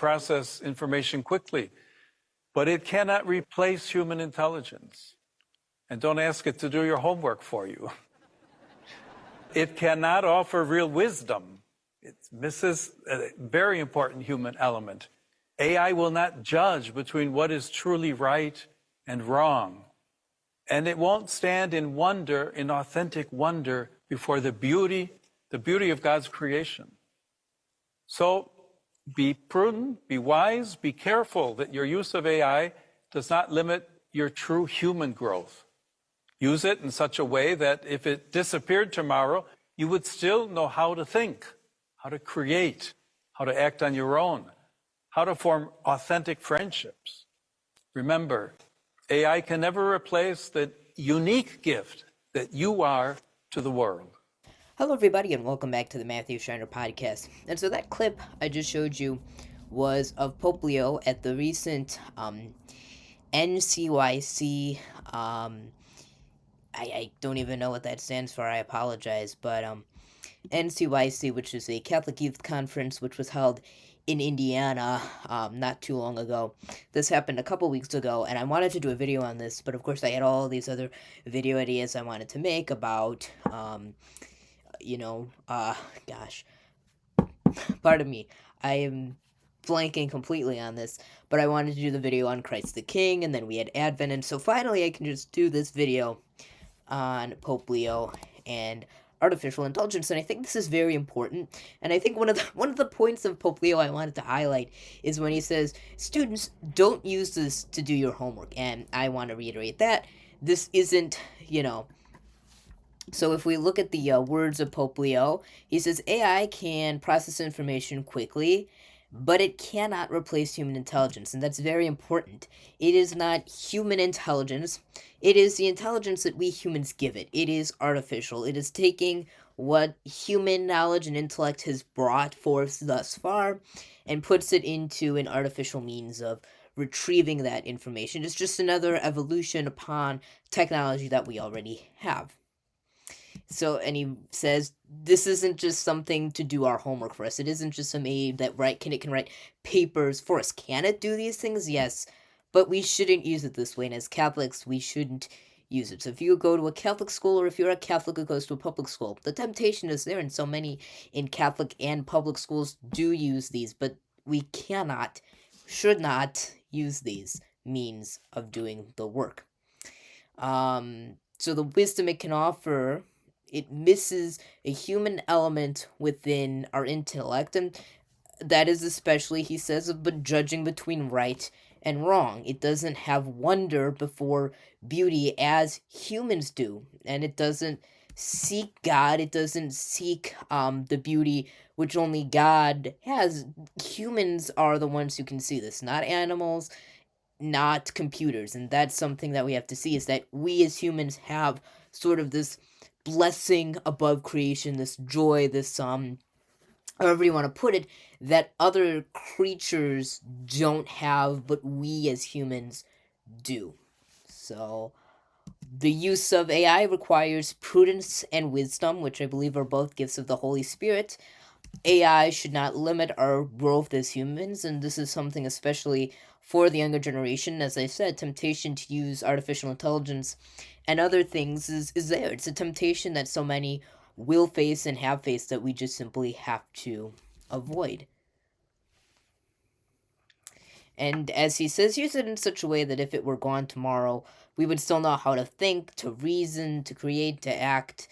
process information quickly, but it cannot replace human intelligence. And don't ask it to do your homework for you. It cannot offer real wisdom. It misses a very important human element. AI will not judge between what is truly right and wrong. And it won't stand in wonder, in authentic wonder, before the beauty of God's creation. So be prudent, be wise, be careful that your use of AI does not limit your true human growth. Use it in such a way that if it disappeared tomorrow, you would still know how to think, how to create, how to act on your own, how to form authentic friendships. Remember, AI can never replace the unique gift that you are to the world. Hello, everybody, and welcome back to the Matthew Schreiner podcast. And so that clip I just showed you was of Pope Leo at the recent NCYC. I don't even know what that stands for. I apologize, but NCYC, which is a Catholic Youth Conference, which was held in Indiana not too long ago. This happened a couple weeks ago, and I wanted to do a video on this, but of course I had all these other video ideas I wanted to make about gosh, pardon me, I am blanking completely on this, but I wanted to do the video on Christ the King, and then we had Advent, and so finally I can just do this video on Pope Leo and artificial intelligence, and I think this is very important. And I think one of the points of Pope Leo I wanted to highlight is when he says, students, don't use this to do your homework, and I want to reiterate that this isn't, So if we look at the words of Pope Leo, he says AI can process information quickly, but it cannot replace human intelligence, and that's very important. It is not human intelligence. It is the intelligence that we humans give it. It is artificial. It is taking what human knowledge and intellect has brought forth thus far and puts it into an artificial means of retrieving that information. It's just another evolution upon technology that we already have. So, and he says, this isn't just something to do our homework for us. It isn't just some aid that can write papers for us. Can it do these things? Yes. But we shouldn't use it this way. And as Catholics, we shouldn't use it. So if you go to a Catholic school, or if you're a Catholic who goes to a public school, the temptation is there. And so many in Catholic and public schools do use these. But we should not use these means of doing the work. So the wisdom it can offer, it misses a human element within our intellect, and that is especially, he says, but judging between right and wrong. It doesn't have wonder before beauty as humans do, and it doesn't seek God. It doesn't seek the beauty which only God has. Humans are the ones who can see this, not animals, not computers. And that's something that we have to see, is that we as humans have sort of this blessing above creation, this joy, this however you want to put it, that other creatures don't have, but we as humans do. So the use of AI requires prudence and wisdom, which I believe are both gifts of the Holy Spirit. AI should not limit our growth as humans, and this is something especially for the younger generation. As I said, temptation to use artificial intelligence and other things is there. It's a temptation that so many will face and have faced that we just simply have to avoid. And as he says, use it in such a way that if it were gone tomorrow, we would still know how to think, to reason, to create, to act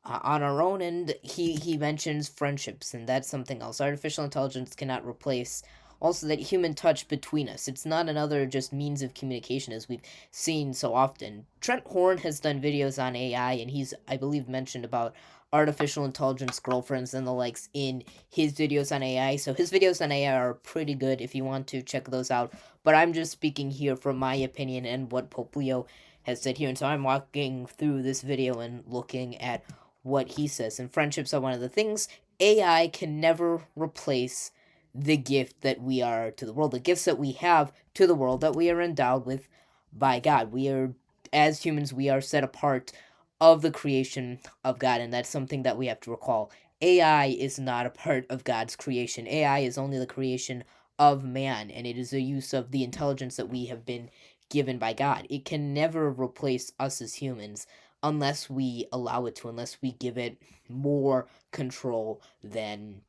on our own. And he mentions friendships, and that's something else. Artificial intelligence cannot replace also that human touch between us. It's not another just means of communication as we've seen so often. Trent Horn has done videos on AI, and he's, I believe, mentioned about artificial intelligence girlfriends and the likes in his videos on AI. So his videos on AI are pretty good if you want to check those out. But I'm just speaking here from my opinion and what Pope Leo has said here. And so I'm walking through this video and looking at what he says. And friendships are one of the things. AI can never replace the gift that we are to the world, the gifts that we have to the world that we are endowed with by God. We are, as humans, we are set apart of the creation of God, and that's something that we have to recall. AI is not a part of God's creation. AI is only the creation of man, and it is a use of the intelligence that we have been given by God. It can never replace us as humans unless we allow it to, unless we give it more control than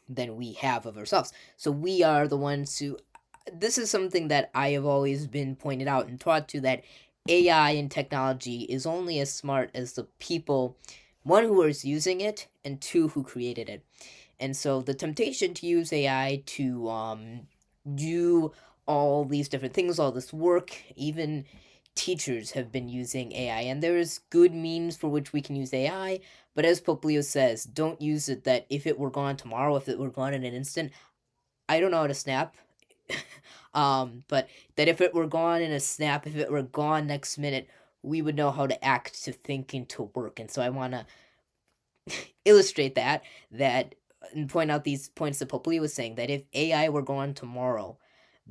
we have of ourselves. So we are the ones who, this is something that I have always been pointed out and taught to, that AI and technology is only as smart as the people, one, who is using it, and two, who created it. And so the temptation to use AI to do all these different things, all this work, even teachers have been using AI, and there's good means for which we can use AI. But as Pope Leo says, don't use it that if it were gone tomorrow, if it were gone in an instant, I don't know how to snap. But that if it were gone in a snap, if it were gone next minute, we would know how to act, to think, and to work. And so I want to illustrate that and point out these points that Pope Leo was saying, that if AI were gone tomorrow,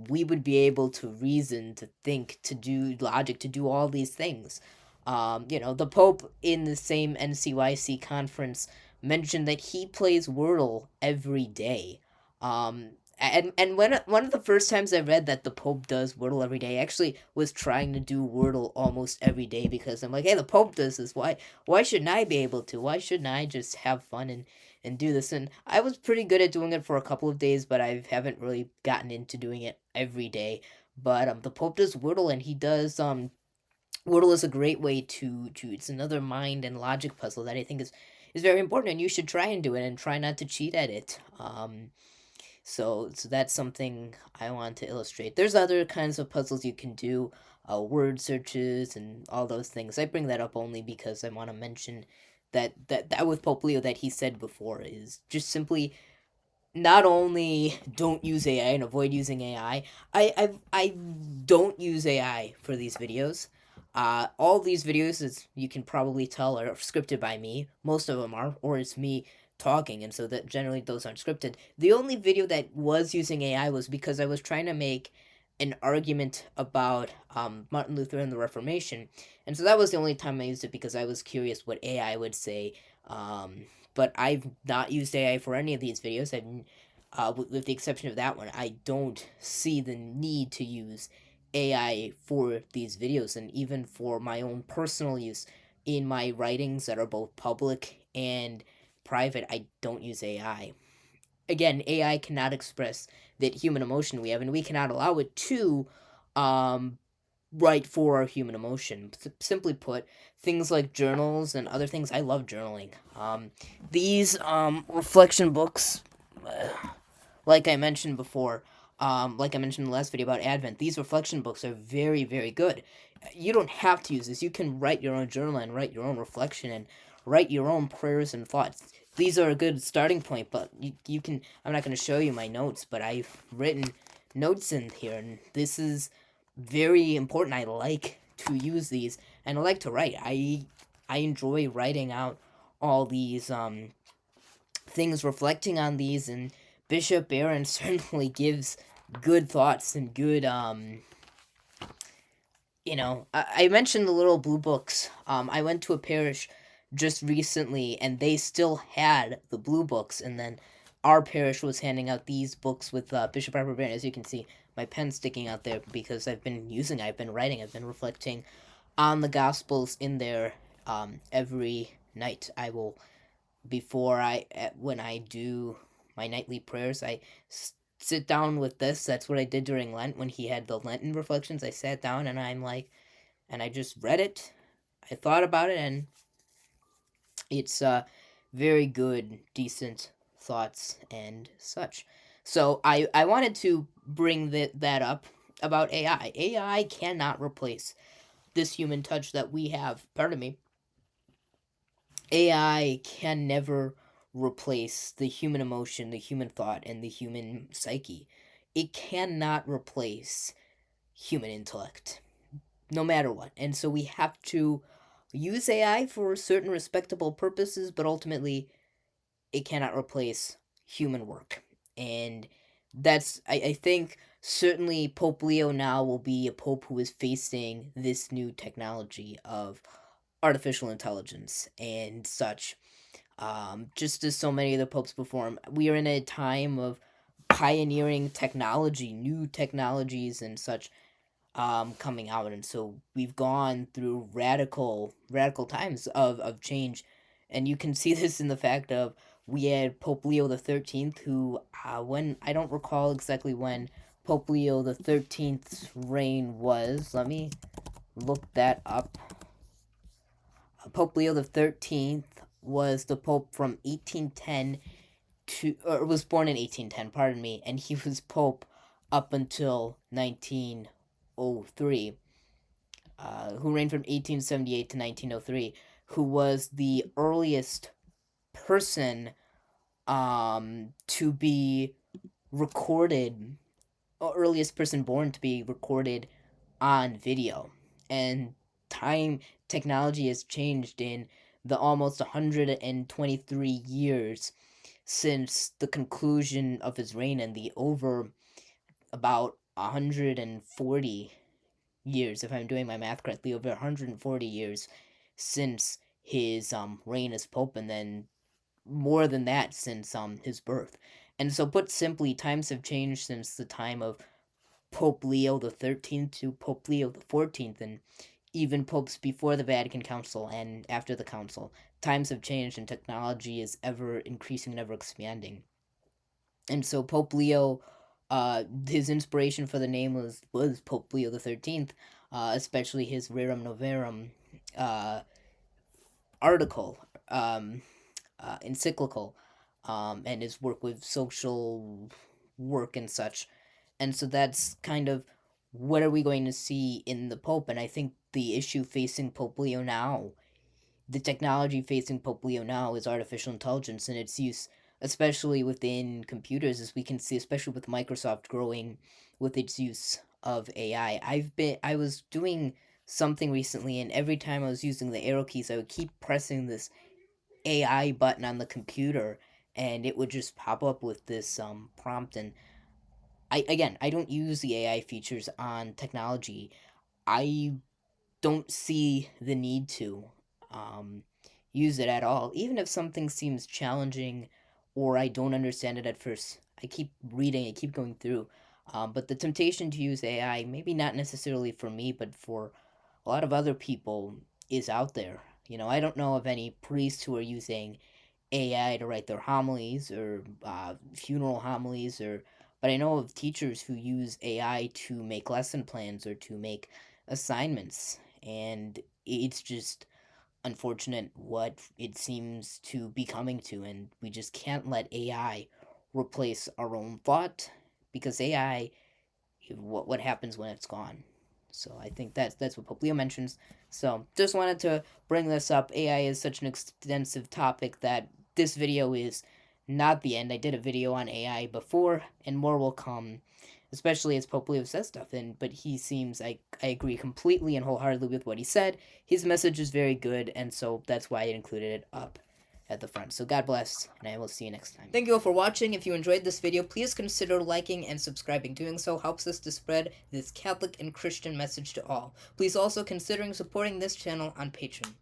we would be able to reason, to think, to do logic, to do all these things. The Pope in the same NCYC conference mentioned that he plays Wordle every day. And when one of the first times I read that the Pope does Wordle every day, I actually was trying to do Wordle almost every day, because I'm like, hey, the Pope does this. Why shouldn't I be able to? Why shouldn't I just have fun and do this? And I was pretty good at doing it for a couple of days, but I haven't really gotten into doing it every day. But the Pope does Wordle, and he does Wordle is a great way to it's another mind and logic puzzle that I think is very important, and you should try and do it, and try not to cheat at it. So that's something I want to illustrate. There's other kinds of puzzles you can do, word searches and all those things. I bring that up only because I want to mention that with Pope Leo, that he said before, is just simply not only don't use AI and avoid using AI. I don't use AI for these videos. All these videos, as you can probably tell, are scripted by me. Most of them are, or it's me talking, and so that generally those aren't scripted. The only video that was using AI was because I was trying to make an argument about Martin Luther and the Reformation, and so that was the only time I used it, because I was curious what AI would say. But I've not used AI for any of these videos. With the exception of that one, I don't see the need to use AI for these videos, and even for my own personal use in my writings that are both public and private, I don't use AI. Again, AI cannot express that human emotion we have, and we cannot allow it to write for our human emotion. Simply put, things like journals and other things, I love journaling. These reflection books, like I mentioned before, like I mentioned in the last video about Advent, these reflection books are very, very good. You don't have to use this. You can write your own journal and write your own reflection and write your own prayers and thoughts. These are a good starting point, but you can, I'm not going to show you my notes, but I've written notes in here, and this is very important. I like to use these, and I like to write. I enjoy writing out all these things, reflecting on these, and Bishop Barron certainly gives good thoughts and good I mentioned the little blue books. I went to a parish just recently, and they still had the blue books, and then our parish was handing out these books with Bishop Robert Barron. As you can see, my pen's sticking out there because I've been writing, I've been reflecting on the Gospels in there every night. I will, when I do my nightly prayers, I sit down with this. That's what I did during Lent when he had the Lenten reflections. I sat down and I just read it. I thought about it, and it's very good, decent thoughts and such. So I wanted to bring that up about AI. AI cannot replace this human touch that we have. Pardon me. AI can never replace the human emotion, the human thought, and the human psyche. It cannot replace human intellect, no matter what. And so we have to use AI for certain respectable purposes, but ultimately it cannot replace human work. And I think certainly Pope Leo now will be a pope who is facing this new technology of artificial intelligence and such. Just as so many of the popes before him, we are in a time of pioneering technology, new technologies and such coming out, and so we've gone through radical times of change, and you can see this in the fact of we had Pope Leo the 13th, who when I don't recall exactly when Pope Leo the 13th's reign was. Let me look that up. Pope Leo the 13th was the Pope from 1810 to, or was born in 1810, pardon me, and he was Pope up until 1903, who reigned from 1878 to 1903, who was the earliest person to be recorded, or earliest person born to be recorded on video. And technology has changed in the almost 123 years since the conclusion of his reign, and the over about 140 years, if I'm doing my math correctly, over 140 years since his reign as pope, and then more than that since his birth. And so, put simply, times have changed since the time of Pope Leo the 13th to Pope Leo the 14th, and even popes before the Vatican Council and after the council. Times have changed, and technology is ever increasing and ever expanding. And so Pope Leo, his inspiration for the name was Pope Leo the 13th, especially his Rerum Novarum article, encyclical, and his work with social work and such. And so that's kind of what are we going to see in the Pope. And I think the issue facing Pope Leo now, the technology facing Pope Leo now, is artificial intelligence and its use, especially within computers, as we can see, especially with Microsoft growing with its use of AI. I was doing something recently, and every time I was using the arrow keys, I would keep pressing this AI button on the computer, and it would just pop up with this prompt. And I don't use the AI features on technology. I don't see the need to um, use it at all. Even if something seems challenging or I don't understand it at first, I keep reading, I keep going through. But the temptation to use AI, maybe not necessarily for me, but for a lot of other people, is out there. I don't know of any priests who are using AI to write their homilies or funeral homilies, but I know of teachers who use AI to make lesson plans or to make assignments, and it's just unfortunate what it seems to be coming to, and we just can't let AI replace our own thought, because AI, what happens when it's gone. So I think that's what Pope Leo mentions. So just wanted to bring this up. AI is such an extensive topic that this video is not the end. I did a video on AI before, and more will come, especially as Pope Leo says stuff. But he seems, I agree completely and wholeheartedly with what he said. His message is very good, and so that's why I included it up at the front. So God bless, and I will see you next time. Thank you all for watching. If you enjoyed this video, please consider liking and subscribing. Doing so helps us to spread this Catholic and Christian message to all. Please also consider supporting this channel on Patreon.